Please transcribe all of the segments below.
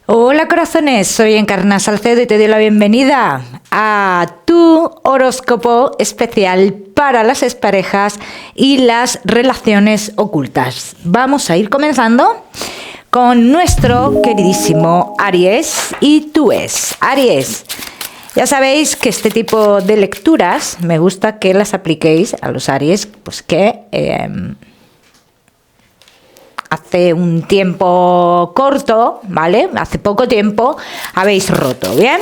Hola corazones, soy Encarna Salcedo y te doy la bienvenida a tu horóscopo especial para las exparejas y las relaciones ocultas. Vamos a ir comenzando con nuestro queridísimo Aries y tú es Aries. Ya sabéis que este tipo de lecturas me gusta que las apliquéis a los Aries, pues que hace un tiempo corto, ¿vale? Hace poco tiempo habéis roto, ¿bien?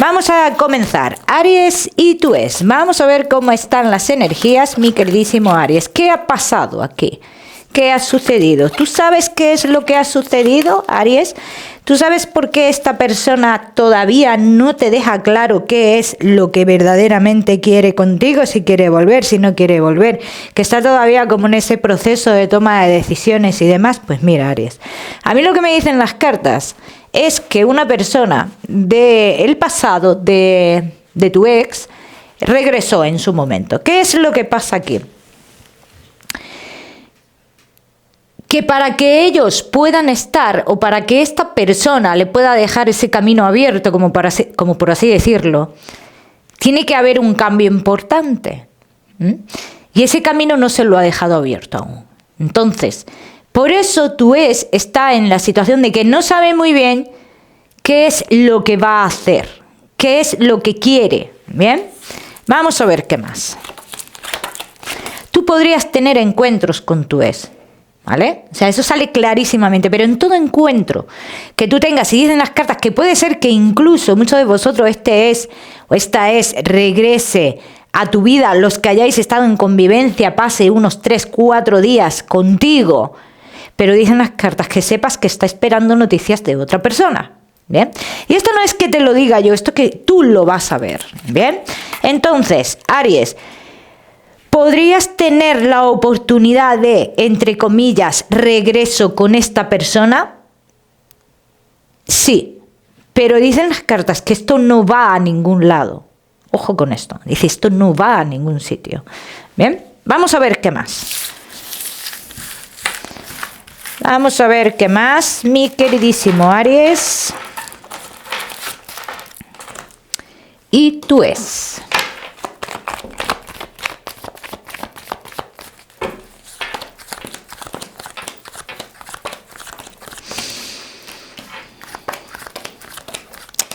Vamos a comenzar. Aries y tú es. Vamos a ver cómo están las energías, mi queridísimo Aries. ¿Qué ha pasado aquí? ¿Qué ha sucedido? ¿Tú sabes qué es lo que ha sucedido, Aries? ¿Tú sabes por qué esta persona todavía no te deja claro qué es lo que verdaderamente quiere contigo? Si quiere volver, si no quiere volver. Que está todavía como en ese proceso de toma de decisiones y demás. Pues mira, Aries, a mí lo que me dicen las cartas es que una persona del pasado, de tu ex, regresó en su momento. ¿Qué es lo que pasa aquí? Que para que ellos puedan estar o para que esta persona le pueda dejar ese camino abierto, como por así decirlo, tiene que haber un cambio importante. Y ese camino no se lo ha dejado abierto aún. Entonces, por eso tu ex está en la situación de que no sabe muy bien qué es lo que va a hacer, qué es lo que quiere. ¿Bien? Vamos a ver qué más. Tú podrías tener encuentros con tu ex, ¿vale? O sea, eso sale clarísimamente, pero en todo encuentro que tú tengas, y dicen las cartas que puede ser que incluso muchos de vosotros este es o esta es regrese a tu vida, los que hayáis estado en convivencia, pase unos 3-4 días contigo, pero dicen las cartas que sepas que está esperando noticias de otra persona, ¿bien? Y esto no es que te lo diga yo, esto que tú lo vas a ver, ¿bien? Entonces, Aries, ¿podrías tener la oportunidad de, entre comillas, regreso con esta persona? Sí, pero dicen las cartas que esto no va a ningún lado. Ojo con esto, dice esto no va a ningún sitio. Bien, vamos a ver qué más. Vamos a ver qué más, mi queridísimo Aries. Y tú es.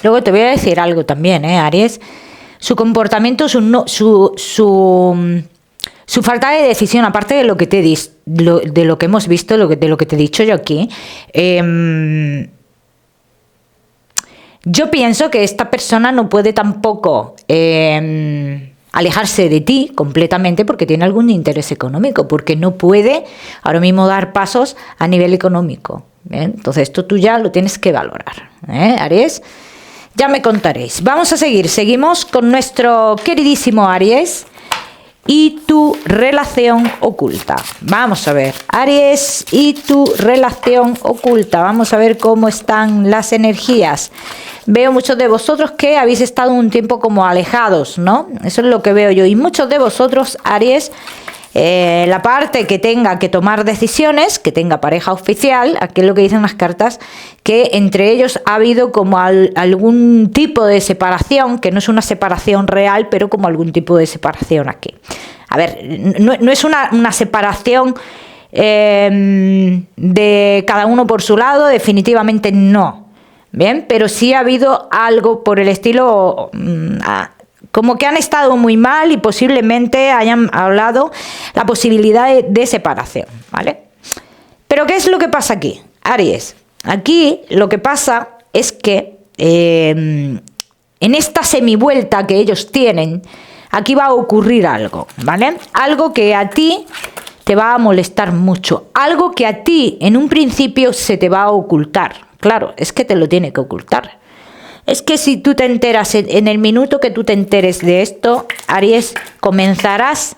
Luego te voy a decir algo también, Aries. Su comportamiento, su falta de decisión, aparte de lo que de lo que hemos visto, de lo que te he dicho yo aquí, yo pienso que esta persona no puede tampoco alejarse de ti completamente porque tiene algún interés económico, porque no puede ahora mismo dar pasos a nivel económico. ¿Bien? Entonces esto tú ya lo tienes que valorar, Aries. Ya me contaréis. Vamos a seguir. Seguimos con nuestro queridísimo Aries y tu relación oculta. Vamos a ver. Aries y tu relación oculta. Vamos a ver cómo están las energías. Veo muchos de vosotros que habéis estado un tiempo como alejados, ¿no? Eso es lo que veo yo. Y muchos de vosotros, Aries, la parte que tenga que tomar decisiones, que tenga pareja oficial, aquí es lo que dicen las cartas, que entre ellos ha habido como algún tipo de separación, que no es una separación real, pero como algún tipo de separación aquí. A ver, no es una separación de cada uno por su lado, definitivamente no. Bien, pero sí ha habido algo por el estilo... como que han estado muy mal y posiblemente hayan hablado la posibilidad de separación, ¿vale? Pero ¿qué es lo que pasa aquí, Aries? Aquí lo que pasa es que en esta semivuelta que ellos tienen, aquí va a ocurrir algo, ¿vale? Algo que a ti te va a molestar mucho, algo que a ti en un principio se te va a ocultar. Claro, es que te lo tiene que ocultar. Es que si tú te enteras, en el minuto que tú te enteres de esto, Aries, comenzarás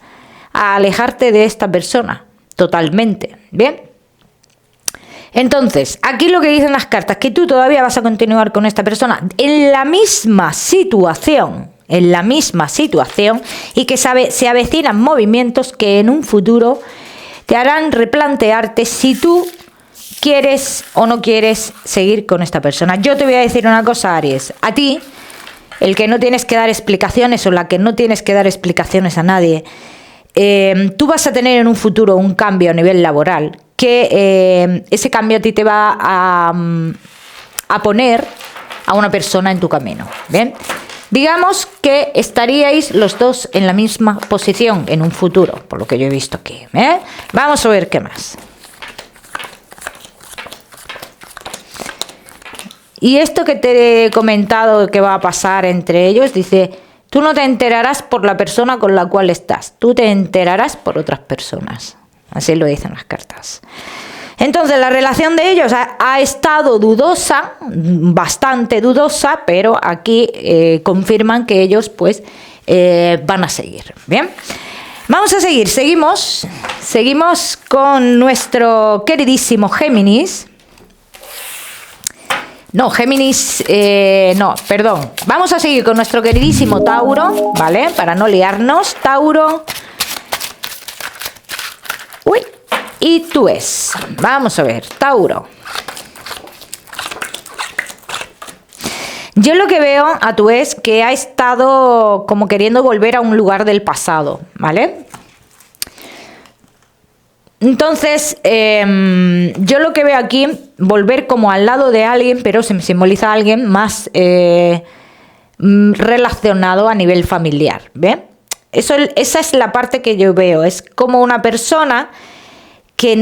a alejarte de esta persona totalmente, ¿bien? Entonces, aquí lo que dicen las cartas, que tú todavía vas a continuar con esta persona en la misma situación, y que se avecinan movimientos que en un futuro te harán replantearte si tú ¿Quieres o no quieres seguir con esta persona? Yo te voy a decir una cosa, Aries. A ti, el que no tienes que dar explicaciones o la que no tienes que dar explicaciones a nadie, tú vas a tener en un futuro un cambio a nivel laboral, que ese cambio a ti te va a poner a una persona en tu camino. ¿Bien? Digamos que estaríais los dos en la misma posición en un futuro, por lo que yo he visto aquí. Vamos a ver qué más. Y esto que te he comentado que va a pasar entre ellos, dice, tú no te enterarás por la persona con la cual estás, tú te enterarás por otras personas. Así lo dicen las cartas. Entonces la relación de ellos ha estado dudosa, bastante dudosa, pero aquí confirman que ellos pues van a seguir. Bien, vamos a seguir, seguimos con nuestro queridísimo Géminis. No, Géminis, no, perdón. Vamos a seguir con nuestro queridísimo Tauro, ¿vale? Para no liarnos. Tauro. Uy. Y tú es. Vamos a ver, Tauro. Yo lo que veo a tú es que ha estado como queriendo volver a un lugar del pasado, ¿vale? Entonces, yo lo que veo aquí, volver como al lado de alguien, pero se me simboliza a alguien más relacionado a nivel familiar, ¿ve? Esa es la parte que yo veo, es como una persona que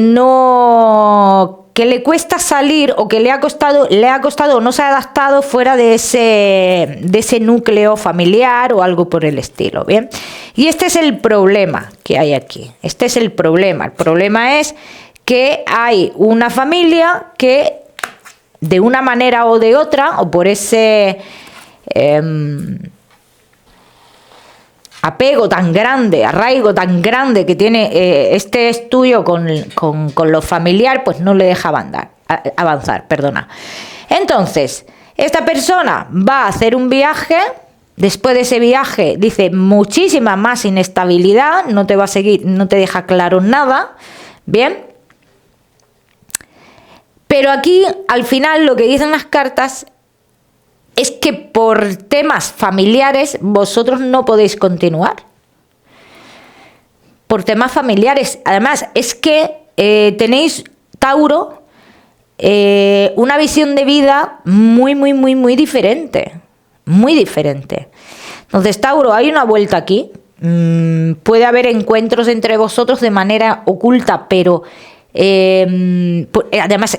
le cuesta salir o que le ha costado o no se ha adaptado fuera de ese núcleo familiar o algo por el estilo, ¿bien? Y este es el problema que hay aquí, este es el problema. El problema es que hay una familia que de una manera o de otra, o por ese apego tan grande, arraigo tan grande que tiene este estudio con lo familiar, pues no le deja avanzar. Entonces, esta persona va a hacer un viaje. Después de ese viaje, dice, muchísima más inestabilidad, no te va a seguir, no te deja claro nada, ¿bien? Pero aquí, al final, lo que dicen las cartas es que por temas familiares vosotros no podéis continuar. Por temas familiares. Además, es que tenéis, Tauro, una visión de vida muy, muy, muy, muy diferente. Muy diferente. Entonces, Tauro, hay una vuelta aquí. Puede haber encuentros entre vosotros de manera oculta, pero además,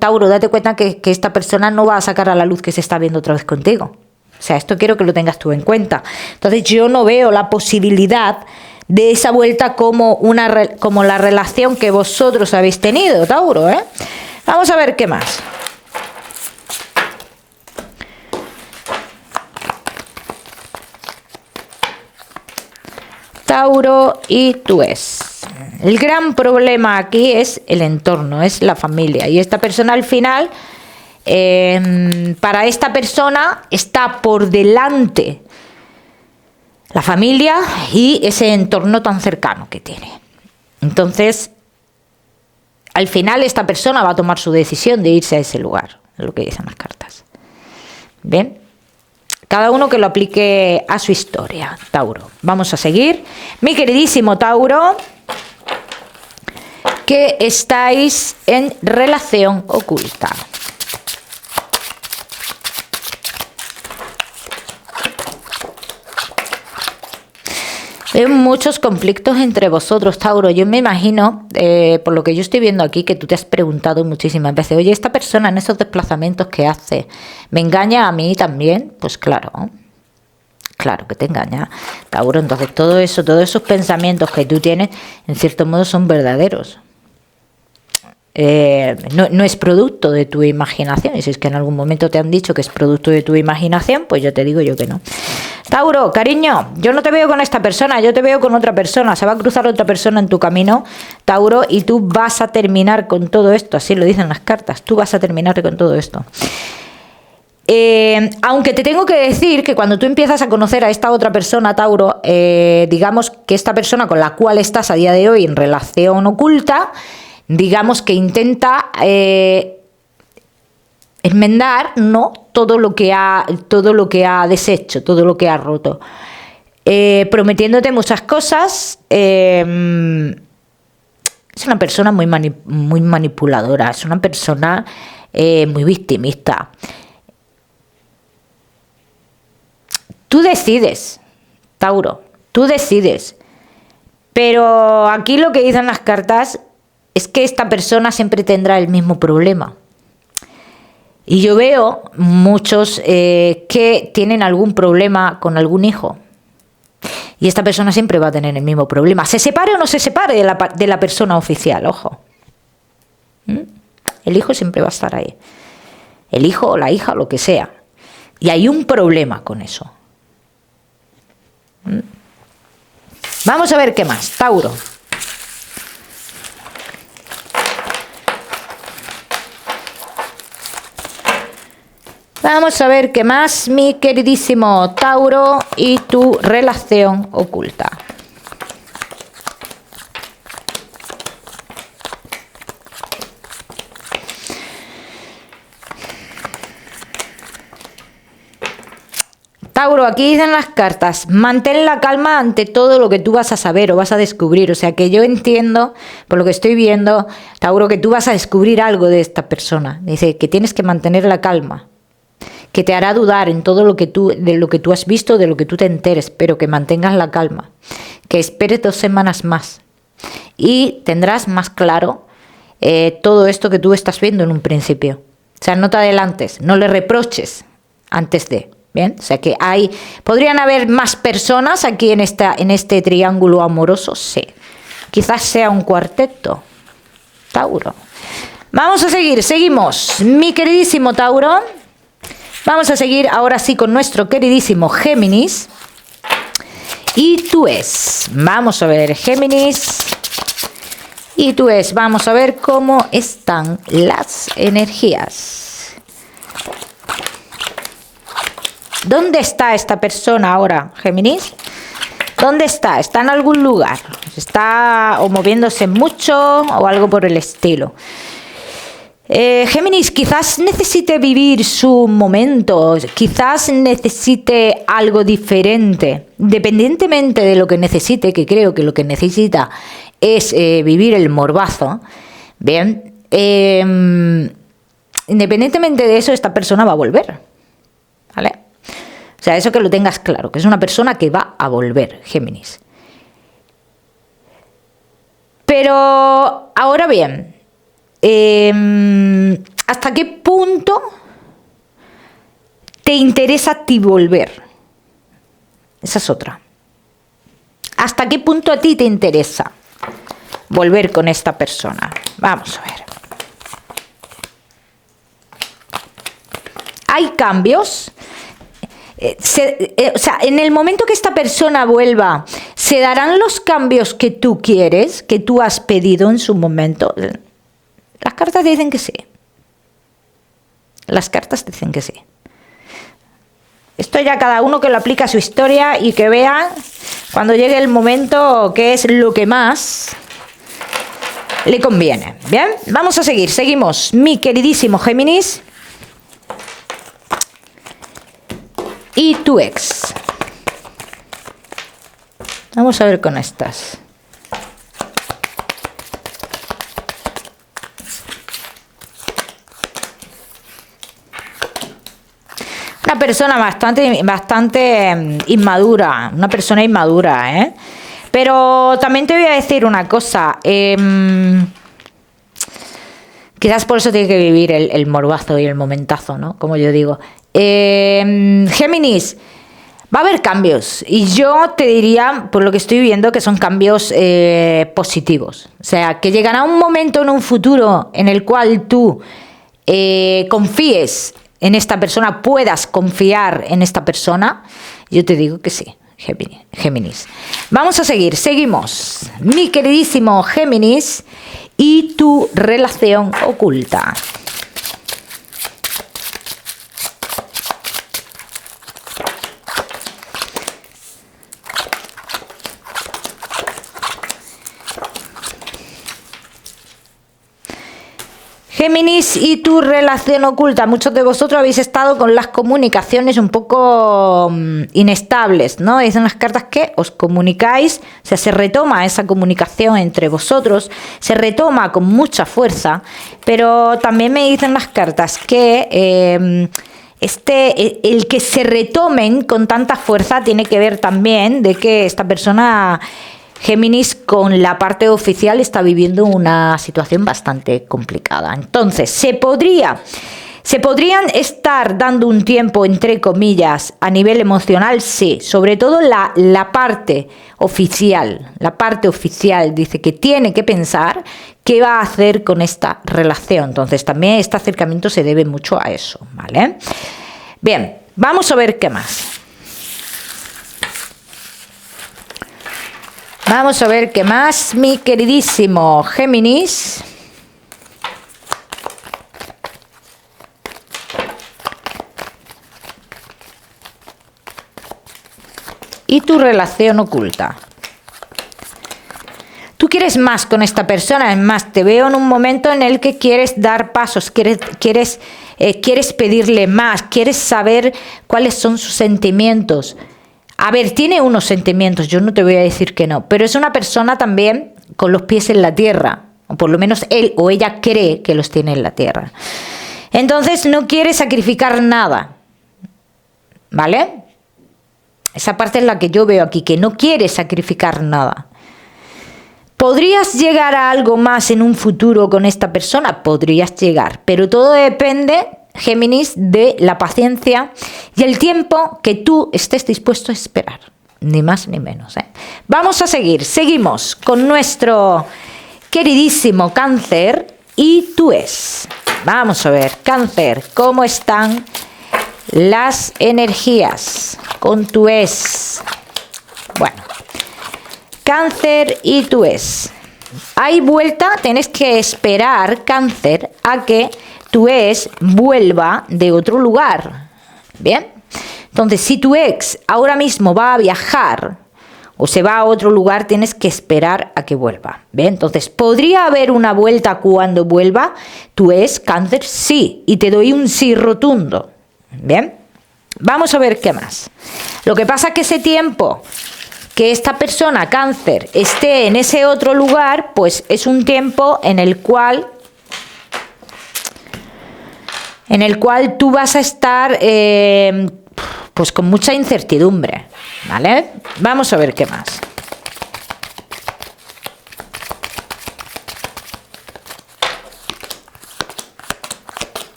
Tauro, date cuenta que esta persona no va a sacar a la luz que se está viendo otra vez contigo. O sea, esto quiero que lo tengas tú en cuenta. Entonces, yo no veo la posibilidad de esa vuelta como la relación que vosotros habéis tenido, Tauro, ¿eh? Vamos a ver qué más. Tauro y tú es. El gran problema aquí es el entorno, es la familia. Y esta persona al final, para esta persona está por delante la familia y ese entorno tan cercano que tiene. Entonces, al final esta persona va a tomar su decisión de irse a ese lugar, es lo que dicen las cartas. ¿Bien? Cada uno que lo aplique a su historia, Tauro. Vamos a seguir. Mi queridísimo Tauro, que estáis en relación oculta. Veo muchos conflictos entre vosotros, Tauro. Yo me imagino, por lo que yo estoy viendo aquí, que tú te has preguntado muchísimas veces, oye, esta persona en esos desplazamientos que hace, ¿me engaña a mí también? Pues claro, claro que te engaña, Tauro. Entonces todo eso, todos esos pensamientos que tú tienes, en cierto modo son verdaderos. No es producto de tu imaginación, y si es que en algún momento te han dicho que es producto de tu imaginación, pues yo te digo yo que no. Tauro, cariño, yo no te veo con esta persona, yo te veo con otra persona, se va a cruzar otra persona en tu camino, Tauro, y tú vas a terminar con todo esto, así lo dicen las cartas, tú vas a terminar con todo esto. Aunque te tengo que decir que cuando tú empiezas a conocer a esta otra persona, Tauro, digamos que esta persona con la cual estás a día de hoy en relación oculta, digamos que intenta enmendar, ¿no?, todo lo que ha deshecho, todo lo que ha roto, prometiéndote muchas cosas. Es una persona muy manipuladora, es una persona muy victimista. Tú decides, Tauro, tú decides. Pero aquí lo que dicen las cartas es que esta persona siempre tendrá el mismo problema. Y yo veo muchos que tienen algún problema con algún hijo. Y esta persona siempre va a tener el mismo problema. Se separe o no se separe de la persona oficial, ojo. El hijo siempre va a estar ahí. El hijo o la hija, lo que sea. Y hay un problema con eso. Vamos a ver qué más, Tauro. Vamos a ver qué más, mi queridísimo Tauro, y tu relación oculta. Tauro, aquí dicen las cartas, mantén la calma ante todo lo que tú vas a saber o vas a descubrir. O sea que yo entiendo, por lo que estoy viendo, Tauro, que tú vas a descubrir algo de esta persona. Dice que tienes que mantener la calma, que te hará dudar en todo de lo que tú has visto, de lo que tú te enteres, pero que mantengas la calma, que esperes 2 semanas más y tendrás más claro todo esto que tú estás viendo en un principio. O sea, no te adelantes, no le reproches antes de... Bien, o sea que podrían haber más personas aquí en este triángulo amoroso, sí. Quizás sea un cuarteto, Tauro. Vamos a seguimos, mi queridísimo Tauro. Vamos a seguir ahora sí con nuestro queridísimo Géminis. Y tú vamos a ver, Géminis. Y tú vamos a ver cómo están las energías. ¿Dónde está esta persona ahora, Géminis? ¿Dónde está? ¿Está en algún lugar? ¿Está o moviéndose mucho o algo por el estilo? Géminis, quizás necesite vivir su momento, quizás necesite algo diferente, independientemente de lo que necesite, que creo que lo que necesita es vivir el morbazo. Bien, independientemente de eso, esta persona va a volver, ¿vale? O sea, eso que lo tengas claro, que es una persona que va a volver, Géminis. Pero, ahora bien, ¿hasta qué punto te interesa a ti volver? Esa es otra. ¿Hasta qué punto a ti te interesa volver con esta persona? Vamos a ver. ¿Hay cambios? O sea, en el momento que esta persona vuelva, ¿se darán los cambios que tú quieres, que tú has pedido en su momento? Las cartas dicen que sí. Las cartas dicen que sí. Esto ya cada uno que lo aplica a su historia y que vea cuando llegue el momento qué es lo que más le conviene. Bien, vamos a seguimos, mi queridísimo Géminis. Y tu ex. Vamos a ver con estas. Una persona bastante inmadura, una persona inmadura, ¿eh? Pero también te voy a decir una cosa. Quizás por eso tiene que vivir el morbazo y el momentazo, ¿no? Como yo digo. Géminis, va a haber cambios y yo te diría, por lo que estoy viendo, que son cambios positivos. O sea, que llegará un momento en un futuro en el cual tú confíes en esta persona, puedas confiar en esta persona. Yo te digo que sí, Géminis. Vamos a seguimos, mi queridísimo Géminis, y tu relación oculta. Géminis y tu relación oculta. Muchos de vosotros habéis estado con las comunicaciones un poco inestables, ¿no? Dicen las cartas que os comunicáis, o sea, se retoma esa comunicación entre vosotros, se retoma con mucha fuerza, pero también me dicen las cartas que el que se retomen con tanta fuerza tiene que ver también de que esta persona... Géminis con la parte oficial está viviendo una situación bastante complicada. Entonces, se podrían estar dando un tiempo, entre comillas, a nivel emocional, sí, sobre todo la parte oficial. La parte oficial dice que tiene que pensar qué va a hacer con esta relación. Entonces, también este acercamiento se debe mucho a eso, ¿vale? Bien, vamos a ver qué más. Vamos a ver qué más, mi queridísimo Géminis. Y tu relación oculta. Tú quieres más con esta persona, es más, te veo en un momento en el que quieres dar pasos, quieres pedirle más, quieres saber cuáles son sus sentimientos. A ver, tiene unos sentimientos, yo no te voy a decir que no, pero es una persona también con los pies en la tierra, o por lo menos él o ella cree que los tiene en la tierra. Entonces no quiere sacrificar nada, ¿vale? Esa parte es la que yo veo aquí, que no quiere sacrificar nada. ¿Podrías llegar a algo más en un futuro con esta persona? Podrías llegar, pero todo depende... Géminis, de la paciencia y el tiempo que tú estés dispuesto a esperar, ni más ni menos, ¿eh? Vamos a seguimos con nuestro queridísimo Cáncer y tu ex. Vamos a ver, Cáncer, ¿cómo están las energías con tu ex? Bueno, Cáncer y tu ex. Hay vuelta, tenés que esperar, Cáncer, a que tu ex vuelva de otro lugar. Bien, entonces si tu ex ahora mismo va a viajar o se va a otro lugar, tienes que esperar a que vuelva. Bien, entonces podría haber una vuelta cuando vuelva tu ex, Cáncer, sí, y te doy un sí rotundo. Bien, vamos a ver qué más. Lo que pasa es que ese tiempo que esta persona, Cáncer, esté en ese otro lugar, pues es un tiempo en el cual tú vas a estar pues con mucha incertidumbre, ¿vale? Vamos a ver qué más.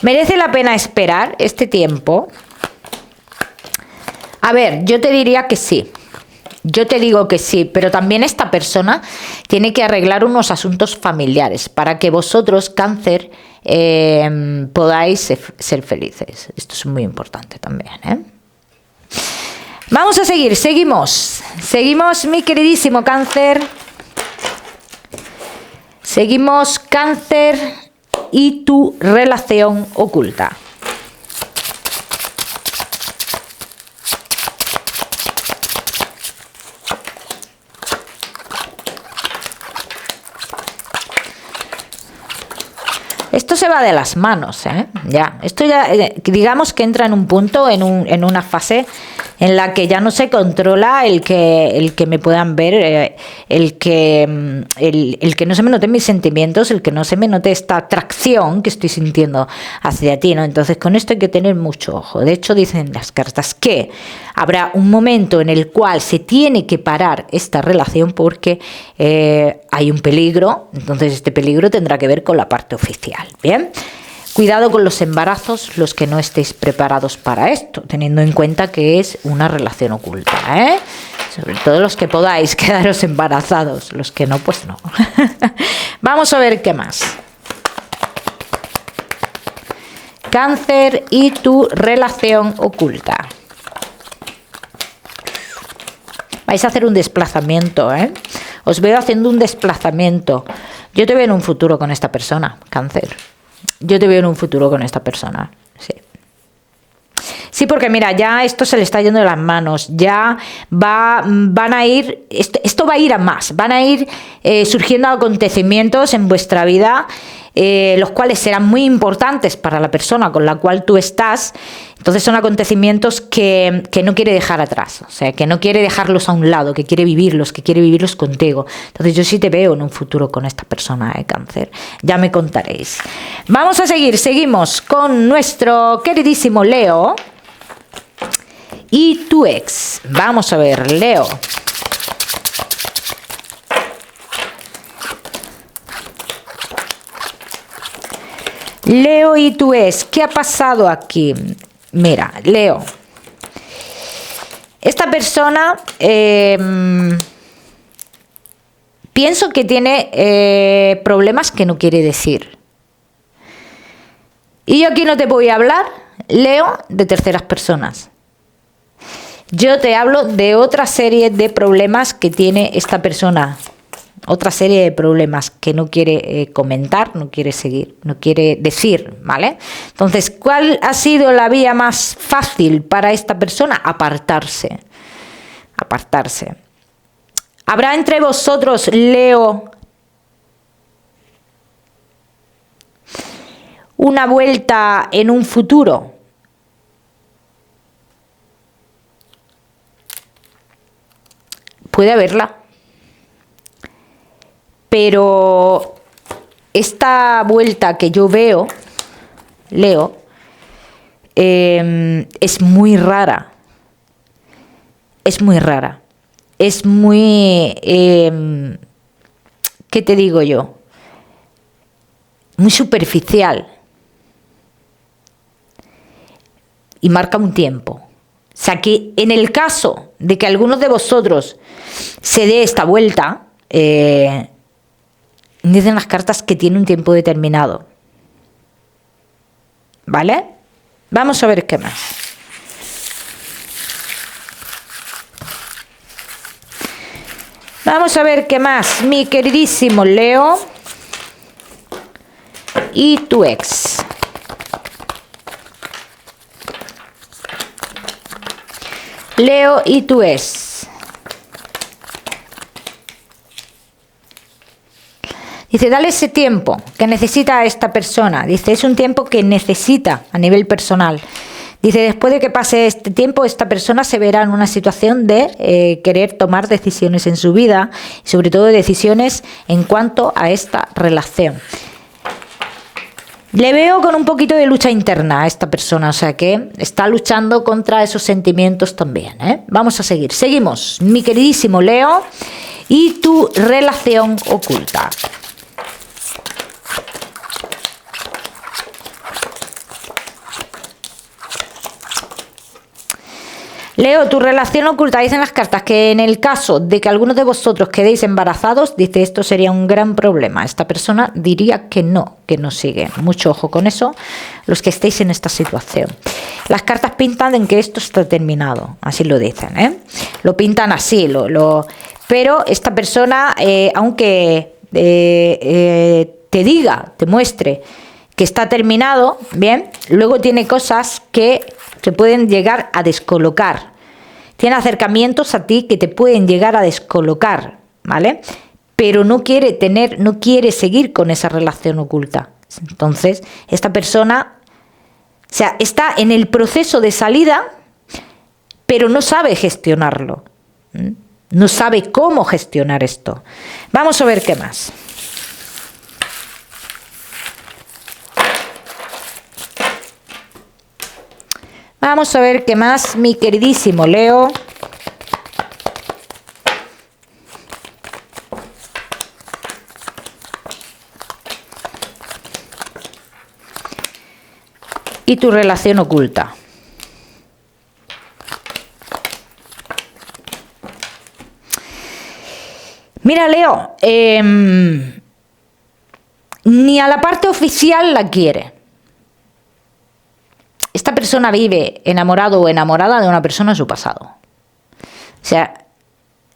¿Merece la pena esperar este tiempo? A ver, yo te diría que sí. Yo te digo que sí, pero también esta persona tiene que arreglar unos asuntos familiares para que vosotros, Cáncer, podáis ser felices. Esto es muy importante también, ¿eh? Vamos a seguimos, mi queridísimo Cáncer. Seguimos, Cáncer y tu relación oculta. Esto se va de las manos, ¿eh? Ya, esto ya, digamos que entra en un punto, en una fase en la que ya no se controla el que me puedan ver, el que no se me noten mis sentimientos, el que no se me note esta atracción que estoy sintiendo hacia ti, ¿no? Entonces con esto hay que tener mucho ojo. De hecho dicen las cartas que habrá un momento en el cual se tiene que parar esta relación porque hay un peligro, entonces este peligro tendrá que ver con la parte oficial, ¿bien? Cuidado con los embarazos, los que no estéis preparados para esto, teniendo en cuenta que es una relación oculta, ¿eh? Sobre todo los que podáis quedaros embarazados, los que no, pues no. Vamos a ver qué más. Cáncer y tu relación oculta. Vais a hacer un desplazamiento, ¿eh? Os veo haciendo un desplazamiento. Yo te veo en un futuro con esta persona, Cáncer. Yo te veo en un futuro con esta persona, sí. Sí, porque mira, ya esto se le está yendo de las manos, ya van a ir, esto va a ir a más, van a ir surgiendo acontecimientos en vuestra vida, los cuales serán muy importantes para la persona con la cual tú estás. Entonces son acontecimientos que no quiere dejar atrás, o sea, que no quiere dejarlos a un lado, que quiere vivirlos contigo. Entonces yo sí te veo en un futuro con esta persona, Cáncer. Ya me contaréis. Vamos a seguimos con nuestro queridísimo Leo y tu ex. Vamos a ver, Leo. Leo y tu ex, ¿qué ha pasado aquí? Mira, Leo, esta persona pienso que tiene problemas que no quiere decir. Y yo aquí no te voy a hablar, Leo, de terceras personas. Yo te hablo de otra serie de problemas que tiene esta persona. Otra serie de problemas que no quiere comentar, no quiere seguir, no quiere decir, ¿vale? Entonces, ¿cuál ha sido la vía más fácil para esta persona? Apartarse. Apartarse. ¿Habrá entre vosotros, Leo, una vuelta en un futuro? Puede haberla. Pero esta vuelta que yo veo, Leo, es muy rara. Es muy rara. Es muy... ¿qué te digo yo? Muy superficial. Y marca un tiempo. O sea que en el caso de que alguno de vosotros se dé esta vuelta... dicen las cartas que tiene un tiempo determinado. ¿Vale? Vamos a ver qué más. Vamos a ver qué más, mi queridísimo Leo y tu ex. Leo y tu ex. Dice, dale ese tiempo que necesita esta persona. Dice, es un tiempo que necesita a nivel personal. Dice, después de que pase este tiempo, esta persona se verá en una situación de querer tomar decisiones en su vida, y sobre todo decisiones en cuanto a esta relación. Le veo con un poquito de lucha interna a esta persona, o sea que está luchando contra esos sentimientos también, ¿eh? Vamos a seguir. Seguimos, mi queridísimo Leo, y tu relación oculta. Leo, tu relación oculta, dicen las cartas que en el caso de que algunos de vosotros quedéis embarazados, dice, esto sería un gran problema. Esta persona diría que no sigue. Mucho ojo con eso, los que estéis en esta situación. Las cartas pintan en que esto está terminado, así lo dicen, ¿eh? Lo pintan así, pero esta persona, aunque te diga, te muestre que está terminado, bien, luego tiene cosas que te pueden llegar a descolocar. Tiene acercamientos a ti que te pueden llegar a descolocar, ¿vale? Pero no quiere seguir con esa relación oculta. Entonces, esta persona, o sea, está en el proceso de salida, pero no sabe gestionarlo. No sabe cómo gestionar esto. Vamos a ver qué más. Vamos a ver qué más, mi queridísimo Leo. Y tu relación oculta. Mira, Leo, ni a la parte oficial la quiere. Esta persona vive enamorado o enamorada de una persona en su pasado. O sea,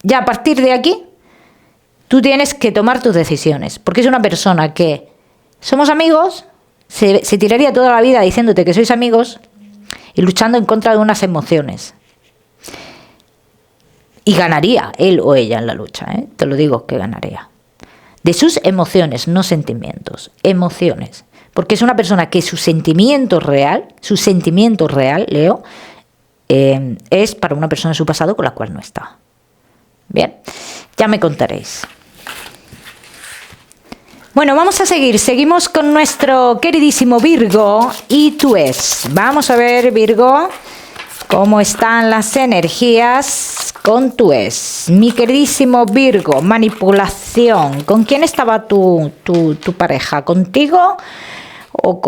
ya a partir de aquí, tú tienes que tomar tus decisiones. Porque es una persona que somos amigos, se tiraría toda la vida diciéndote que sois amigos, y luchando en contra de unas emociones. Y ganaría él o ella en la lucha, ¿eh? Te lo digo que ganaría. De sus emociones, no sentimientos, emociones. Porque es una persona que su sentimiento real, Leo, es para una persona de su pasado con la cual no está. Bien, ya me contaréis. Bueno, vamos a seguir. Seguimos con nuestro queridísimo Virgo y tu ex. Vamos a ver, Virgo, cómo están las energías con tu ex. Mi queridísimo Virgo, manipulación. ¿Con quién estaba tu pareja? ¿Contigo? ¿O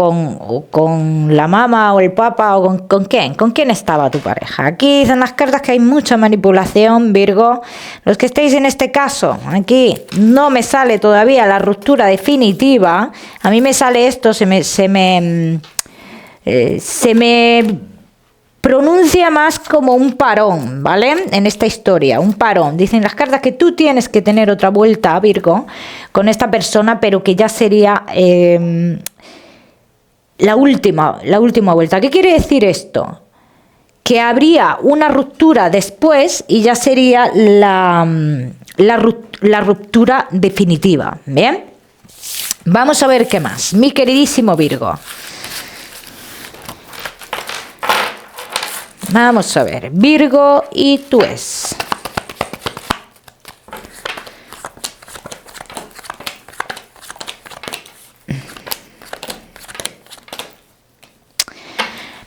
con la mamá o el papá? ¿O con quién? ¿Con quién estaba tu pareja? Aquí dicen las cartas que hay mucha manipulación, Virgo. Los que estéis en este caso, aquí no me sale todavía la ruptura definitiva. A mí me sale esto, se me pronuncia más como un parón, ¿vale? En esta historia, un parón. Dicen las cartas que tú tienes que tener otra vuelta, Virgo, con esta persona, pero que ya sería la última vuelta. ¿Qué quiere decir esto? Que habría una ruptura después y ya sería la ruptura definitiva. ¿Bien? Vamos a ver qué más. Mi queridísimo Virgo. Vamos a ver. Virgo y tu ex.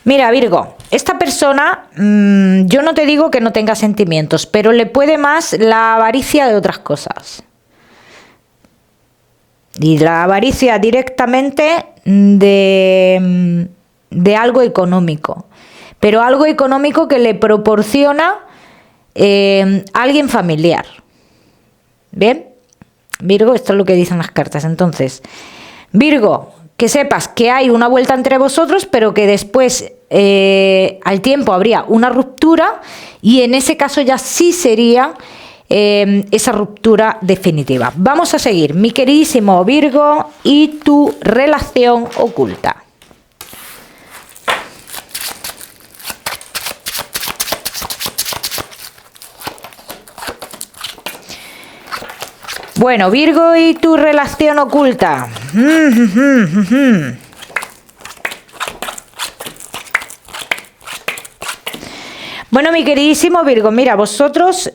Mira, Virgo, esta persona, yo no te digo que no tenga sentimientos, pero le puede más la avaricia de otras cosas. Y la avaricia directamente de algo económico. Pero algo económico que le proporciona alguien familiar. ¿Bien? Virgo, esto es lo que dicen las cartas. Entonces, Virgo, que sepas que hay una vuelta entre vosotros, pero que después, al tiempo, habría una ruptura y en ese caso ya sí sería esa ruptura definitiva. Vamos a seguir, mi queridísimo Virgo, y tu relación oculta. Bueno, Virgo y tu relación oculta. Bueno, mi queridísimo Virgo, mira, vosotros...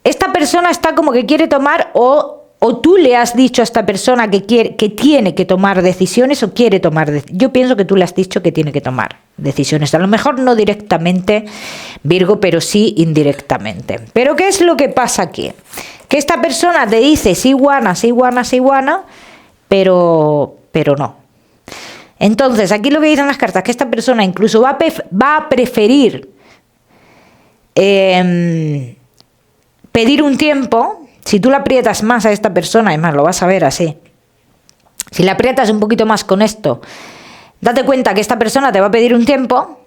esta persona está como que quiere tomar o tú le has dicho a esta persona que tiene que tomar decisiones o quiere tomar decisiones. Yo pienso que tú le has dicho que tiene que tomar decisiones. A lo mejor no directamente, Virgo, pero sí indirectamente. Pero ¿qué es lo que pasa aquí? Que esta persona te dice sí, guana, pero no. Entonces, aquí lo que dicen las cartas, que esta persona incluso va a preferir pedir un tiempo. Si tú la aprietas más a esta persona, además lo vas a ver así, si la aprietas un poquito más con esto, date cuenta que esta persona te va a pedir un tiempo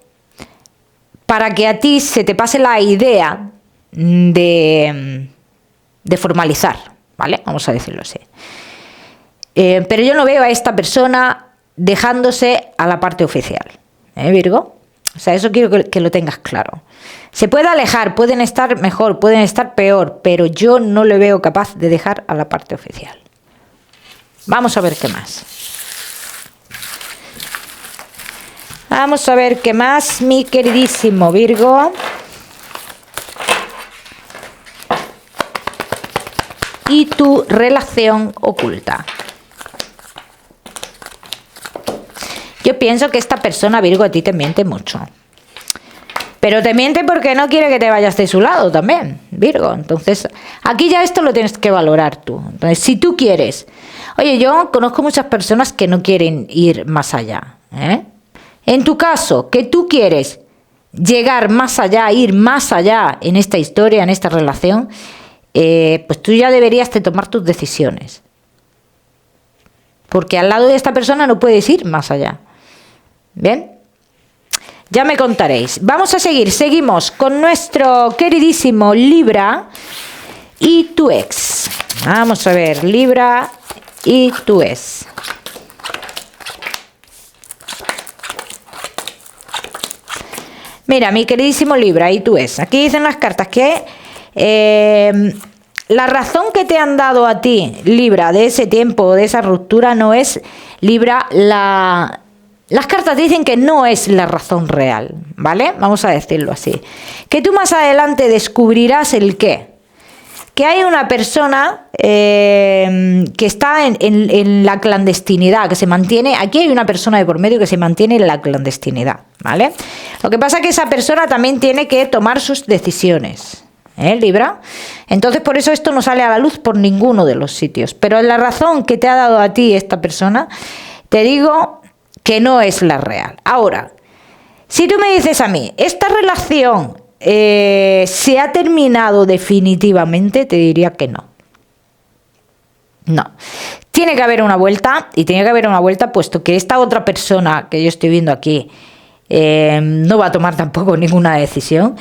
para que a ti se te pase la idea de formalizar, ¿vale? Vamos a decirlo así. Pero yo no veo a esta persona dejándose a la parte oficial, Virgo. O sea, eso quiero que lo tengas claro. Se puede alejar, pueden estar mejor, pueden estar peor, pero yo no le veo capaz de dejar a la parte oficial. Vamos a ver qué más. Vamos a ver qué más, mi queridísimo Virgo. Y tu relación oculta. Yo pienso que esta persona, Virgo, a ti te miente mucho. Pero te miente porque no quiere que te vayas de su lado también, Virgo. Entonces, aquí ya esto lo tienes que valorar tú. Entonces, si tú quieres... Oye, yo conozco muchas personas que no quieren ir más allá, En tu caso, que tú quieres llegar más allá, ir más allá en esta historia, en esta relación, pues tú ya deberías de tomar tus decisiones. Porque al lado de esta persona no puedes ir más allá. ¿Bien? Ya me contaréis. Vamos a seguir. Seguimos con nuestro queridísimo Libra y tu ex. Vamos a ver, Libra y tu ex. Mira, mi queridísimo Libra, y tú es. Aquí dicen las cartas que la razón que te han dado a ti, Libra, de ese tiempo, de esa ruptura, no es, Libra, las cartas dicen que no es la razón real, ¿vale? Vamos a decirlo así. Que tú más adelante descubrirás el qué. Que hay una persona que está en la clandestinidad, que se mantiene, aquí hay una persona de por medio que se mantiene en la clandestinidad, ¿vale? Lo que pasa es que esa persona también tiene que tomar sus decisiones, Libra. Entonces por eso esto no sale a la luz por ninguno de los sitios. Pero la razón que te ha dado a ti esta persona, te digo que no es la real. Ahora, si tú me dices a mí, esta relación se ha terminado definitivamente, te diría que no. No. Tiene que haber una vuelta, y tiene que haber una vuelta puesto que esta otra persona que yo estoy viendo aquí no va a tomar tampoco ninguna decisión.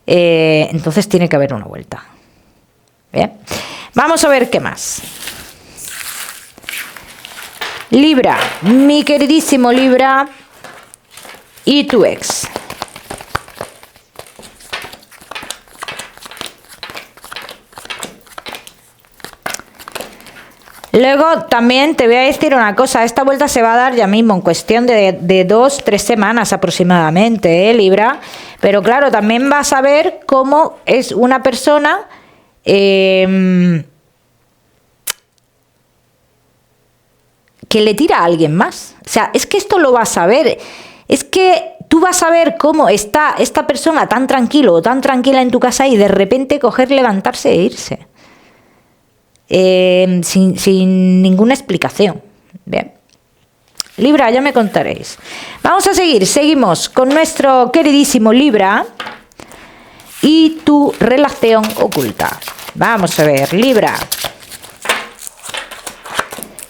Entonces tiene que haber una vuelta. Bien. Vamos a ver qué más. Libra, mi queridísimo Libra, y tu ex. Luego también te voy a decir una cosa, esta vuelta se va a dar ya mismo en cuestión de 2-3 semanas aproximadamente, Libra, pero claro, también vas a ver cómo es una persona que le tira a alguien más. O sea, es que esto lo vas a ver, es que tú vas a ver cómo está esta persona tan tranquilo o tan tranquila en tu casa y de repente coger, levantarse e irse. Sin ninguna explicación. Bien. Libra, ya me contaréis. Vamos a seguimos con nuestro queridísimo Libra y tu relación oculta. Vamos a ver, Libra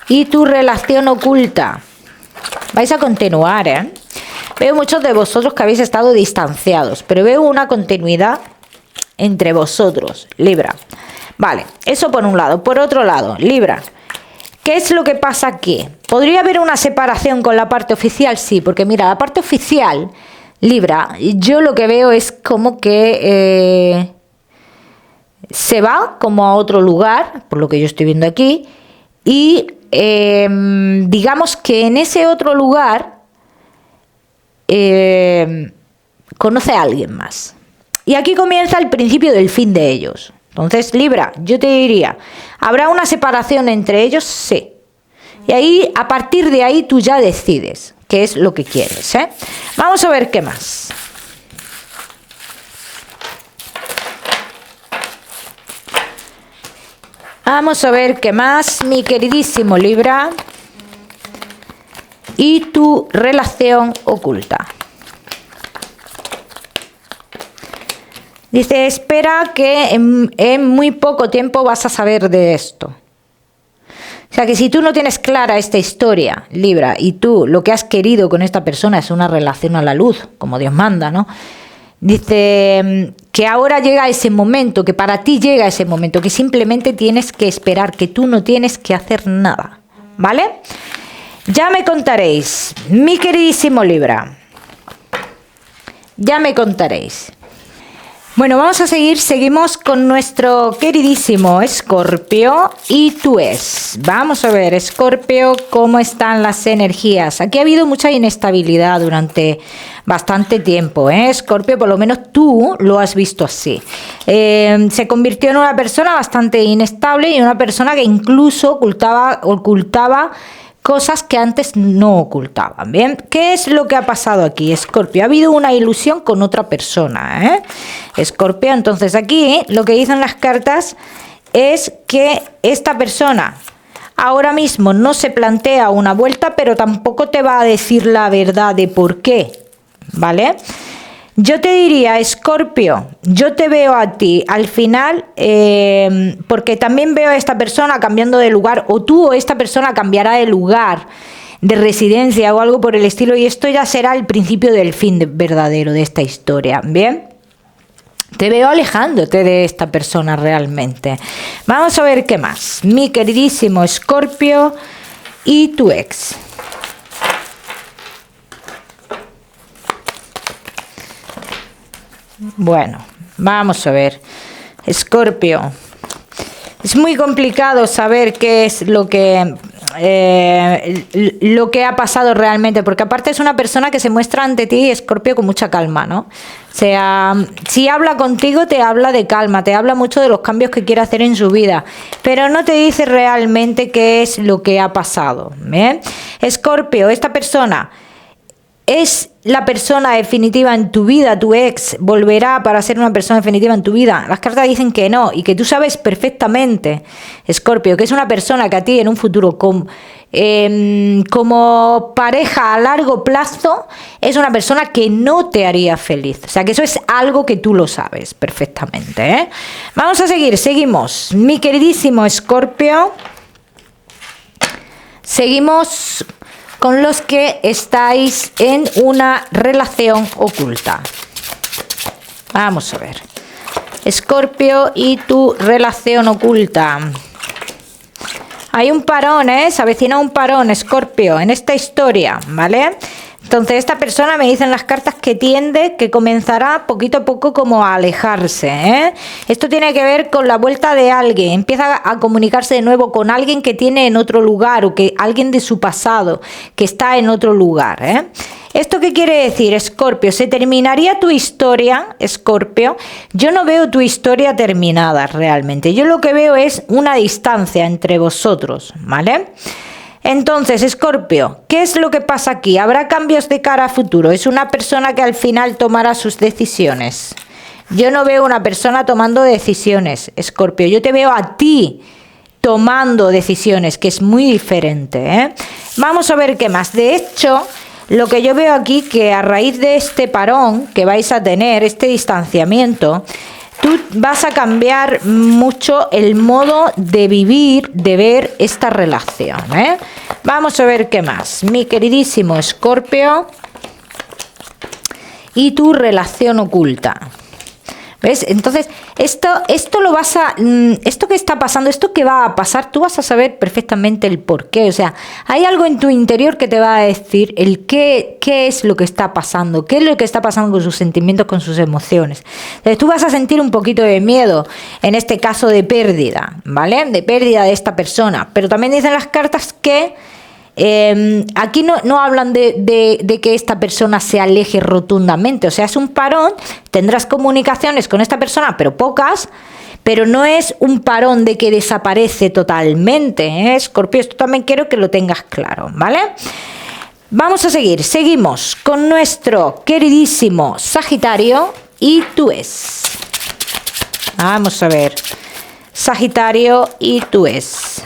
y tu relación oculta. Vais a continuar, Veo muchos de vosotros que habéis estado distanciados, pero veo una continuidad entre vosotros, Libra. Vale, eso por un lado. Por otro lado, Libra, ¿qué es lo que pasa aquí? ¿Podría haber una separación con la parte oficial? Sí, porque mira, la parte oficial, Libra, yo lo que veo es como que se va como a otro lugar, por lo que yo estoy viendo aquí, y digamos que en ese otro lugar conoce a alguien más. Y aquí comienza el principio del fin de ellos. Entonces, Libra, yo te diría, ¿habrá una separación entre ellos? Sí. Y ahí, a partir de ahí, tú ya decides qué es lo que quieres, Vamos a ver qué más. Vamos a ver qué más, mi queridísimo Libra. Y tu relación oculta. Dice, espera que en muy poco tiempo vas a saber de esto. O sea que si tú no tienes clara esta historia, Libra, y tú lo que has querido con esta persona es una relación a la luz, como Dios manda, ¿no? Dice que ahora llega ese momento, que para ti llega ese momento, que simplemente tienes que esperar, que tú no tienes que hacer nada, ¿vale? Ya me contaréis, mi queridísimo Libra. Ya me contaréis. Bueno, vamos a seguimos con nuestro queridísimo Escorpio y tu ex. Vamos a ver, Escorpio, cómo están las energías. Aquí ha habido mucha inestabilidad durante bastante tiempo, Escorpio, por lo menos tú lo has visto así. Se convirtió en una persona bastante inestable y una persona que incluso ocultaba cosas que antes no ocultaban. Bien, ¿qué es lo que ha pasado aquí, Escorpio? Ha habido una ilusión con otra persona, Escorpio. Entonces aquí lo que dicen las cartas es que esta persona ahora mismo no se plantea una vuelta, pero tampoco te va a decir la verdad de por qué, ¿vale? Yo te diría, Escorpio, yo te veo a ti al final, porque también veo a esta persona cambiando de lugar, o tú o esta persona cambiará de lugar, de residencia o algo por el estilo, y esto ya será el principio del fin verdadero de esta historia, ¿bien? Te veo alejándote de esta persona realmente. Vamos a ver qué más. Mi queridísimo Escorpio y tu ex. Bueno, vamos a ver. Escorpio. Es muy complicado saber qué es lo que ha pasado realmente, porque aparte es una persona que se muestra ante ti, Escorpio, con mucha calma, ¿no? O sea, si habla contigo te habla de calma, te habla mucho de los cambios que quiere hacer en su vida, pero no te dice realmente qué es lo que ha pasado, ¿eh? Escorpio, esta persona ¿es la persona definitiva en tu vida? ¿Tu ex volverá para ser una persona definitiva en tu vida? Las cartas dicen que no, y que tú sabes perfectamente, Escorpio, que es una persona que a ti en un futuro como pareja a largo plazo es una persona que no te haría feliz. O sea, que eso es algo que tú lo sabes perfectamente, ¿eh? Vamos a seguimos. Mi queridísimo Escorpio, seguimos con los que estáis en una relación oculta. Vamos a ver. Escorpio y tu relación oculta. Hay un parón, se avecina un parón, Escorpio, en esta historia, ¿vale? Entonces esta persona, me dicen las cartas, que comenzará poquito a poco como a alejarse, ¿eh? Esto tiene que ver con la vuelta de alguien, empieza a comunicarse de nuevo con alguien que tiene en otro lugar, o que alguien de su pasado que está en otro lugar, ¿eh? ¿Esto qué quiere decir, Escorpio? ¿Se terminaría tu historia, Escorpio? Yo no veo tu historia terminada realmente, yo lo que veo es una distancia entre vosotros, ¿vale? Entonces, Escorpio, ¿qué es lo que pasa aquí? ¿Habrá cambios de cara a futuro? ¿Es una persona que al final tomará sus decisiones? Yo no veo una persona tomando decisiones, Escorpio. Yo te veo a ti tomando decisiones, que es muy diferente, ¿eh? Vamos a ver qué más. De hecho, lo que yo veo aquí, que a raíz de este parón que vais a tener, este distanciamiento, tú vas a cambiar mucho el modo de vivir, de ver esta relación, ¿eh? Vamos a ver qué más. Mi queridísimo Escorpio y tu relación oculta. ¿Ves? Entonces, esto lo vas a... Esto que está pasando, esto que va a pasar, tú vas a saber perfectamente el por qué. O sea, hay algo en tu interior que te va a decir el qué es lo que está pasando, qué es lo que está pasando con sus sentimientos, con sus emociones. Entonces, tú vas a sentir un poquito de miedo, en este caso de pérdida, ¿vale? De pérdida de esta persona. Pero también dicen las cartas que... aquí no hablan de que esta persona se aleje rotundamente, o sea, es un parón, tendrás comunicaciones con esta persona, pero pocas, pero no es un parón de que desaparece totalmente, ¿eh? Escorpio, esto también quiero que lo tengas claro, ¿vale? Vamos a seguimos con nuestro queridísimo Sagitario y tu ex. Vamos a ver, Sagitario y tu ex.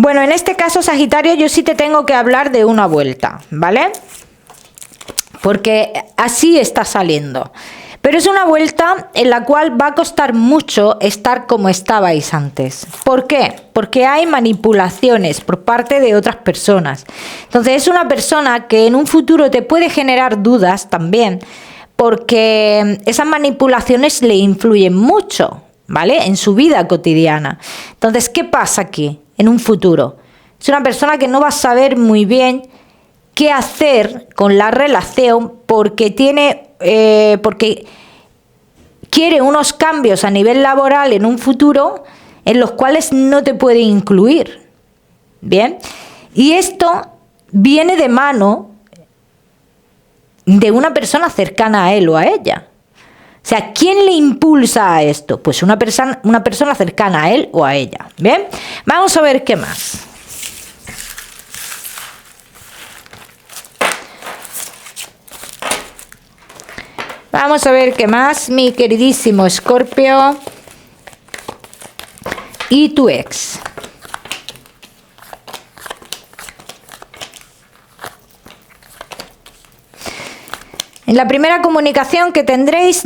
Bueno, en este caso, Sagitario, yo sí te tengo que hablar de una vuelta, ¿vale? Porque así está saliendo. Pero es una vuelta en la cual va a costar mucho estar como estabais antes. ¿Por qué? Porque hay manipulaciones por parte de otras personas. Entonces es una persona que en un futuro te puede generar dudas también, porque esas manipulaciones le influyen mucho, ¿vale? En su vida cotidiana. Entonces, ¿qué pasa aquí? En un futuro, es una persona que no va a saber muy bien qué hacer con la relación, porque porque quiere unos cambios a nivel laboral en un futuro en los cuales no te puede incluir. Bien, y esto viene de mano de una persona cercana a él o a ella. O sea, ¿quién le impulsa a esto? Pues una persona cercana a él o a ella. ¿Bien? Vamos a ver qué más. Vamos a ver qué más, mi queridísimo Escorpio y tu ex. En la primera comunicación que tendréis,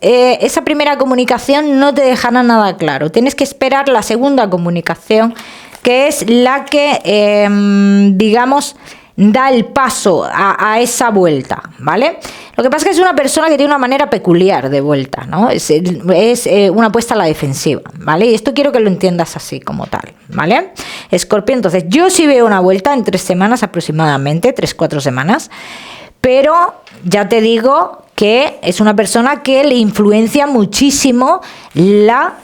esa primera comunicación no te dejará nada claro. Tienes que esperar la segunda comunicación, que es la que, digamos, da el paso a esa vuelta, ¿vale? Lo que pasa es que es una persona que tiene una manera peculiar de vuelta, ¿no? Es una apuesta a la defensiva, ¿vale? Y esto quiero que lo entiendas así como tal, ¿vale? Escorpio, entonces yo sí veo una vuelta en 3 semanas aproximadamente, 3-4 semanas, pero ya te digo que es una persona que le influencia muchísimo la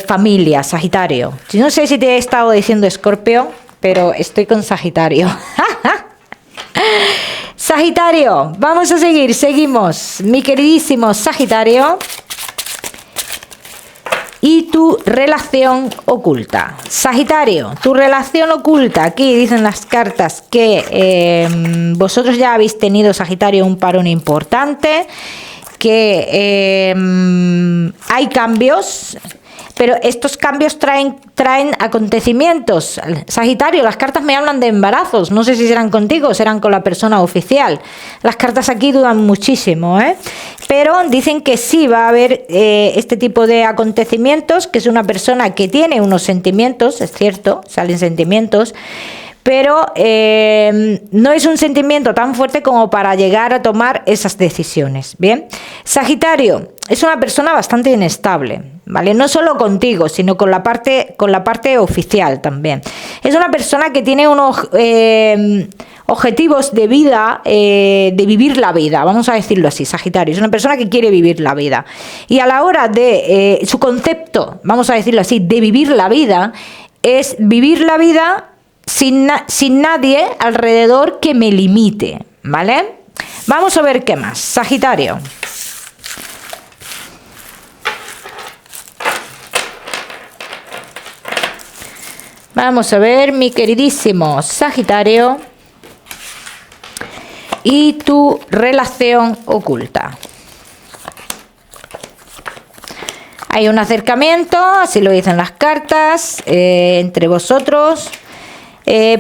familia, Sagitario. Yo no sé si te he estado diciendo Escorpio, pero estoy con Sagitario. Sagitario, vamos a seguir, seguimos, mi queridísimo Sagitario. Y tu relación oculta. Sagitario, tu relación oculta. Aquí dicen las cartas que vosotros ya habéis tenido, Sagitario, un parón importante, que hay cambios, pero estos cambios traen acontecimientos. Sagitario, las cartas me hablan de embarazos. No sé si serán contigo o serán con la persona oficial. Las cartas aquí dudan muchísimo, ¿eh? Pero dicen que sí va a haber este tipo de acontecimientos, que es una persona que tiene unos sentimientos, es cierto, salen sentimientos, pero no es un sentimiento tan fuerte como para llegar a tomar esas decisiones. Bien, Sagitario es una persona bastante inestable, ¿vale? No solo contigo, sino con la parte oficial también. Es una persona que tiene unos objetivos de vida, de vivir la vida, vamos a decirlo así. Sagitario es una persona que quiere vivir la vida, y a la hora de su concepto, vamos a decirlo así, de vivir la vida, es vivir la vida sin nadie alrededor que me limite, ¿vale? Vamos a ver qué más. Sagitario. Vamos a ver, mi queridísimo Sagitario, y tu relación oculta. Hay un acercamiento, así lo dicen las cartas, entre vosotros.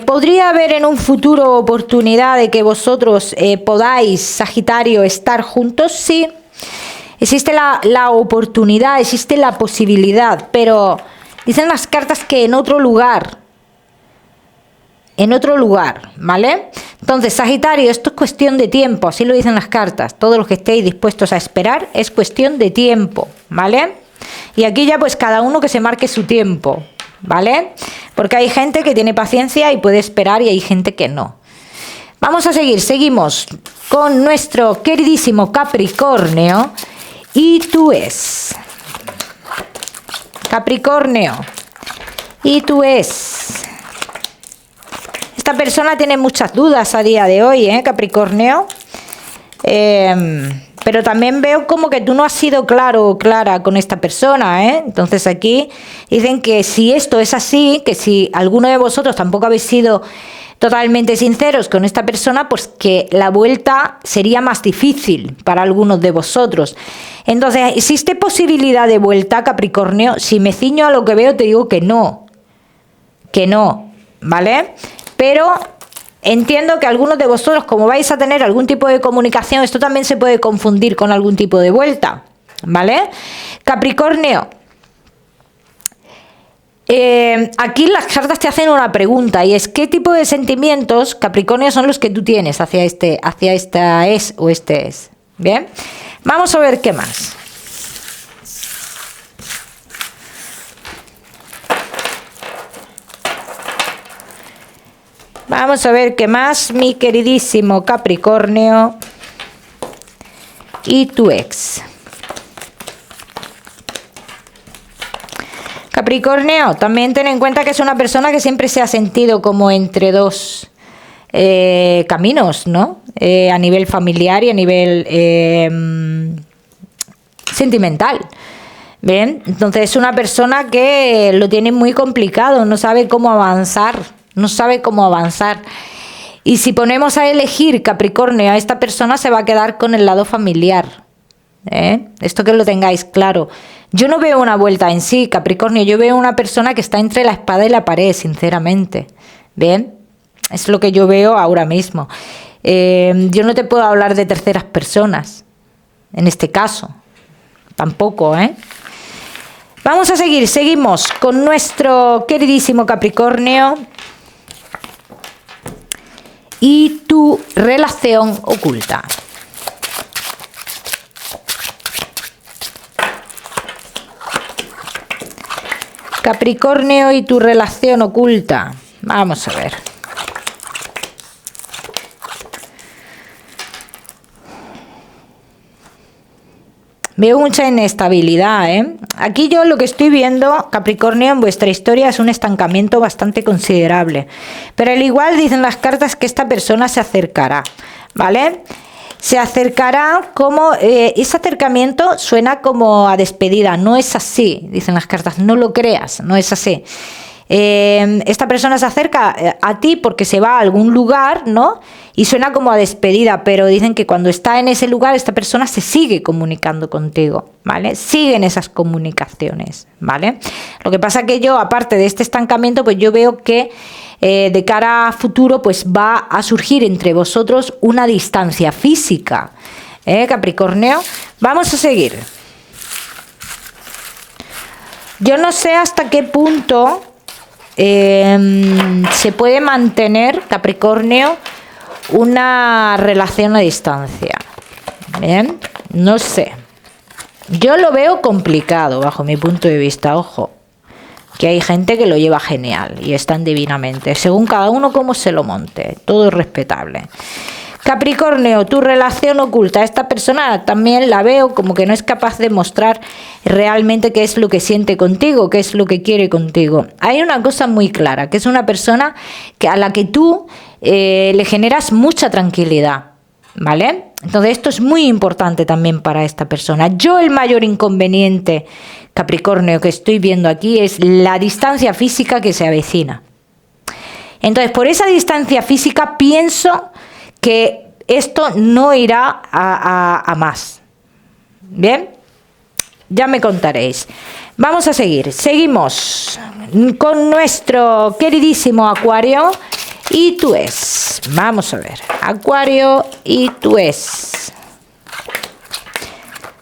¿Podría haber en un futuro oportunidad de que vosotros podáis, Sagitario, estar juntos? Sí, existe la oportunidad, existe la posibilidad, pero dicen las cartas que en otro lugar, ¿vale? Entonces, Sagitario, esto es cuestión de tiempo, así lo dicen las cartas. Todos los que estéis dispuestos a esperar, es cuestión de tiempo, ¿vale? Y aquí ya pues cada uno que se marque su tiempo, ¿vale? Porque hay gente que tiene paciencia y puede esperar, y hay gente que no. Vamos a seguimos con nuestro queridísimo Capricornio. Y tú es Capricornio, y tú es. Esta persona tiene muchas dudas a día de hoy, Capricornio. Pero también veo como que tú no has sido claro o clara con esta persona, ¿eh? Entonces aquí dicen que si esto es así, que si alguno de vosotros tampoco habéis sido totalmente sinceros con esta persona, pues que la vuelta sería más difícil para algunos de vosotros. Entonces, ¿existe posibilidad de vuelta, Capricornio? Si me ciño a lo que veo, te digo que no, ¿vale? Pero entiendo que algunos de vosotros, como vais a tener algún tipo de comunicación, esto también se puede confundir con algún tipo de vuelta, ¿vale? Capricornio, aquí las cartas te hacen una pregunta, y es: ¿qué tipo de sentimientos, Capricornio, son los que tú tienes hacia esta es o este es? Bien, vamos a ver qué más. Vamos a ver qué más, mi queridísimo Capricornio, y tu ex. Capricornio, también ten en cuenta que es una persona que siempre se ha sentido como entre dos caminos, ¿no? A nivel familiar y a nivel sentimental. Bien, entonces es una persona que lo tiene muy complicado, no sabe cómo avanzar. Y si ponemos a elegir, Capricornio, a esta persona, se va a quedar con el lado familiar. Esto que lo tengáis claro. Yo no veo una vuelta en sí, Capricornio. Yo veo una persona que está entre la espada y la pared, sinceramente. Bien, es lo que yo veo ahora mismo. Yo no te puedo hablar de terceras personas, en este caso. Tampoco, Vamos a seguimos con nuestro queridísimo Capricornio. y tu relación oculta. Capricornio y tu relación oculta. Vamos a ver. Veo mucha inestabilidad, ¿eh? Aquí yo lo que estoy viendo, Capricornio, en vuestra historia es un estancamiento bastante considerable. Pero al igual dicen las cartas que esta persona se acercará, ¿vale? Se acercará como... ese acercamiento suena como a despedida. No es así, dicen las cartas. No lo creas, no es así. Esta persona se acerca a ti porque se va a algún lugar, ¿no? Y suena como a despedida, pero dicen que cuando está en ese lugar, esta persona se sigue comunicando contigo, ¿vale? Siguen esas comunicaciones, ¿vale? Lo que pasa que yo, aparte de este estancamiento, pues yo veo que de cara a futuro, pues va a surgir entre vosotros una distancia física, Capricornio. Vamos a seguir. Yo no sé hasta qué punto se puede mantener, Capricornio, una relación a distancia. Bien, no sé. Yo lo veo complicado bajo mi punto de vista, ojo. Que hay gente que lo lleva genial y están divinamente, según cada uno cómo se lo monte, todo es respetable. Capricornio, tu relación oculta, esta persona también la veo como que no es capaz de mostrar realmente qué es lo que siente contigo, qué es lo que quiere contigo. Hay una cosa muy clara, que es una persona a la que tú le generas mucha tranquilidad, ¿vale? Entonces esto es muy importante también para esta persona. Yo el mayor inconveniente, Capricornio, que estoy viendo aquí es la distancia física que se avecina. Entonces por esa distancia física pienso que esto no irá a más. Bien, ya me contaréis. Vamos a seguir. Seguimos con nuestro queridísimo Acuario y tu ex. Vamos a ver. Acuario y tu ex.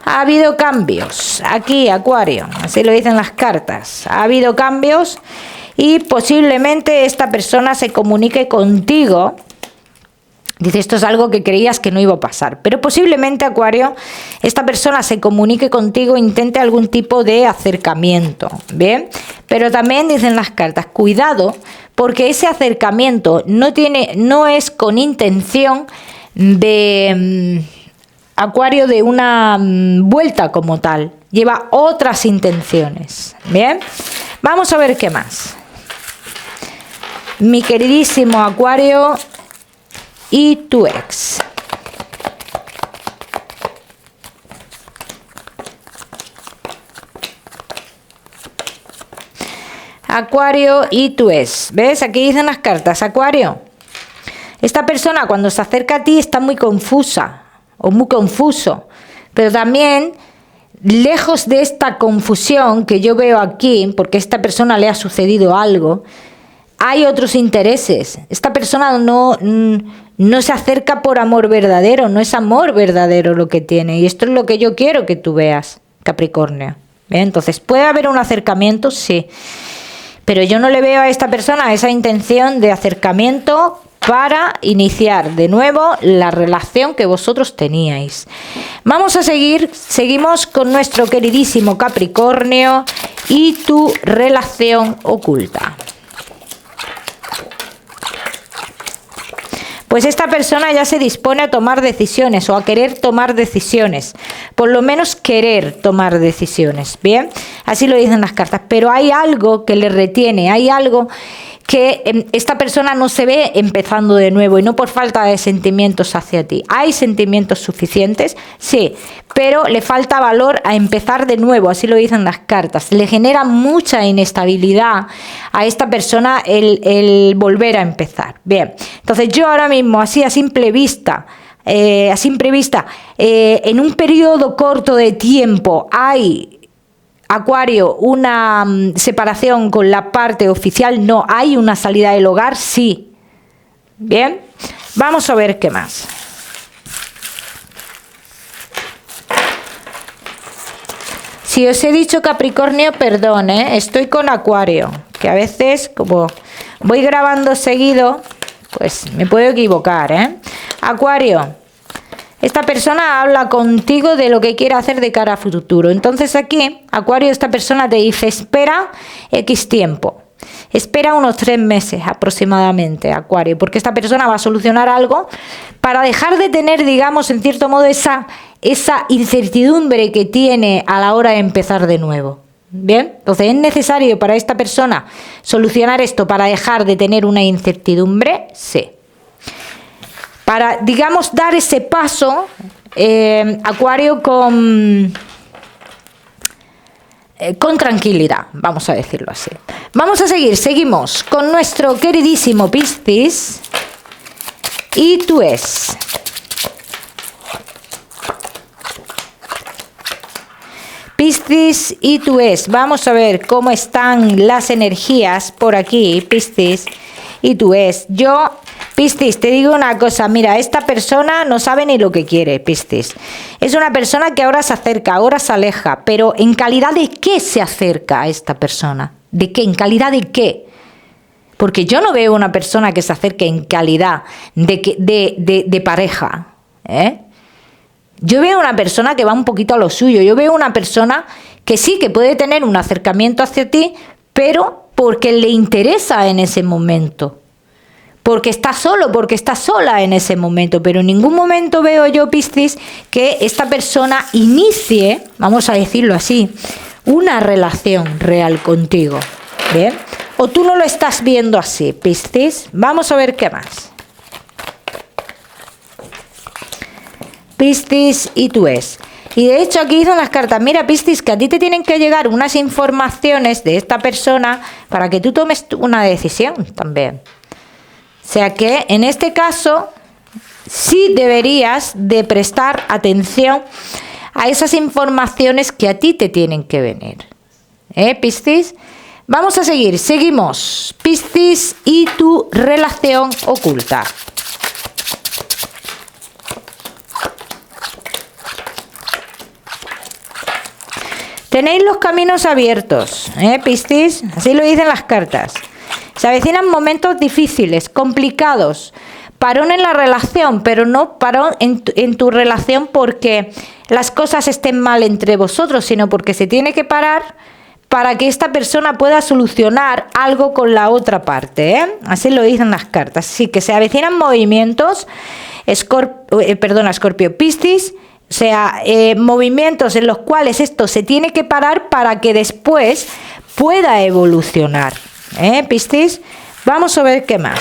Ha habido cambios. Aquí, Acuario. Así lo dicen las cartas. Ha habido cambios y posiblemente esta persona se comunique contigo. Dice, esto es algo que creías que no iba a pasar. Pero posiblemente, Acuario, esta persona se comunique contigo, intente algún tipo de acercamiento. ¿Bien? Pero también dicen las cartas, cuidado, porque ese acercamiento no es con intención de, Acuario, de una vuelta como tal. Lleva otras intenciones. ¿Bien? Vamos a ver qué más. Mi queridísimo Acuario y tu ex. Acuario y tu ex. ¿Ves? Aquí dicen las cartas. Acuario, esta persona cuando se acerca a ti está muy confusa o muy confuso, pero también lejos de esta confusión que yo veo aquí, porque a esta persona le ha sucedido algo, hay otros intereses. Esta persona no se acerca por amor verdadero, no es amor verdadero lo que tiene. Y esto es lo que yo quiero que tú veas, Capricornio. ¿Bien? Entonces, ¿puede haber un acercamiento? Sí. Pero yo no le veo a esta persona esa intención de acercamiento para iniciar de nuevo la relación que vosotros teníais. Vamos a seguir. Seguimos con nuestro queridísimo Capricornio y tu relación oculta. Pues esta persona ya se dispone a tomar decisiones o a querer tomar decisiones. Por lo menos querer tomar decisiones. ¿Bien? Así lo dicen las cartas. Pero hay algo que le retiene, hay algo que esta persona no se ve empezando de nuevo y no por falta de sentimientos hacia ti. ¿Hay sentimientos suficientes? Sí, pero le falta valor a empezar de nuevo, así lo dicen las cartas. Le genera mucha inestabilidad a esta persona el volver a empezar. Bien, entonces yo ahora mismo, así a simple vista, en un periodo corto de tiempo hay... Acuario, una separación con la parte oficial, no. Hay una salida del hogar, sí. Bien, vamos a ver qué más. Si os he dicho Capricornio, perdón, estoy con Acuario, que a veces como voy grabando seguido, Pues me puedo equivocar, ¿eh? Acuario, esta persona habla contigo de lo que quiere hacer de cara a futuro. Entonces aquí, Acuario, esta persona te dice, espera X tiempo. Espera unos 3 meses aproximadamente, Acuario, porque esta persona va a solucionar algo para dejar de tener, digamos, en cierto modo, esa incertidumbre que tiene a la hora de empezar de nuevo. Bien, entonces es necesario para esta persona solucionar esto para dejar de tener una incertidumbre, sí. Para, digamos, dar ese paso, Acuario, con tranquilidad, vamos a decirlo así. Vamos a seguimos con nuestro queridísimo Piscis. Y tú es. Piscis y tú es. Vamos a ver cómo están las energías por aquí, Piscis y tú es. Yo, Piscis, te digo una cosa, mira, esta persona no sabe ni lo que quiere, Piscis. Es una persona que ahora se acerca, ahora se aleja, pero ¿en calidad de qué se acerca a esta persona? ¿De qué? ¿En calidad de qué? Porque yo no veo una persona que se acerque en calidad de pareja, ¿eh? Yo veo una persona que va un poquito a lo suyo. Yo veo una persona que sí, que puede tener un acercamiento hacia ti, pero porque le interesa en ese momento. Porque está solo, porque está sola en ese momento. Pero en ningún momento veo yo, Piscis, que esta persona inicie, vamos a decirlo así, una relación real contigo. ¿Bien? O tú no lo estás viendo así, Piscis. Vamos a ver qué más. Piscis y tú es. Y de hecho aquí dicen las cartas, mira Piscis, que a ti te tienen que llegar unas informaciones de esta persona para que tú tomes una decisión también. O sea que en este caso sí deberías de prestar atención a esas informaciones que a ti te tienen que venir. Piscis. Vamos a seguimos. Piscis y tu relación oculta. Tenéis los caminos abiertos, Piscis, así lo dicen las cartas. Se avecinan momentos difíciles, complicados, parón en la relación, pero no parón en tu relación porque las cosas estén mal entre vosotros, sino porque se tiene que parar para que esta persona pueda solucionar algo con la otra parte, Así lo dicen las cartas. Así que se avecinan movimientos, Escorpio, Piscis. O sea, movimientos en los cuales esto se tiene que parar para que después pueda evolucionar. Piscis, vamos a ver qué más.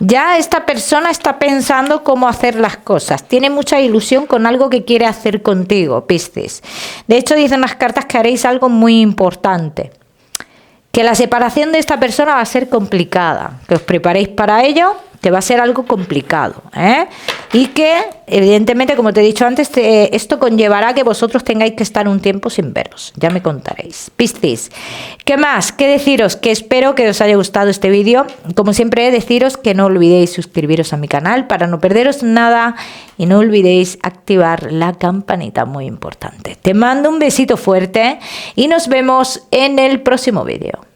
Ya esta persona está pensando cómo hacer las cosas. Tiene mucha ilusión con algo que quiere hacer contigo, Piscis. De hecho, dicen las cartas que haréis algo muy importante. Que la separación de esta persona va a ser complicada. Que os preparéis para ello, que va a ser algo complicado. Y que, evidentemente, como te he dicho antes, esto conllevará que vosotros tengáis que estar un tiempo sin veros. Ya me contaréis. Piscis, ¿qué más? ¿Qué deciros? Que espero que os haya gustado este vídeo. Como siempre, deciros que no olvidéis suscribiros a mi canal para no perderos nada. Y no olvidéis activar la campanita, muy importante. Te mando un besito fuerte y nos vemos en el próximo vídeo.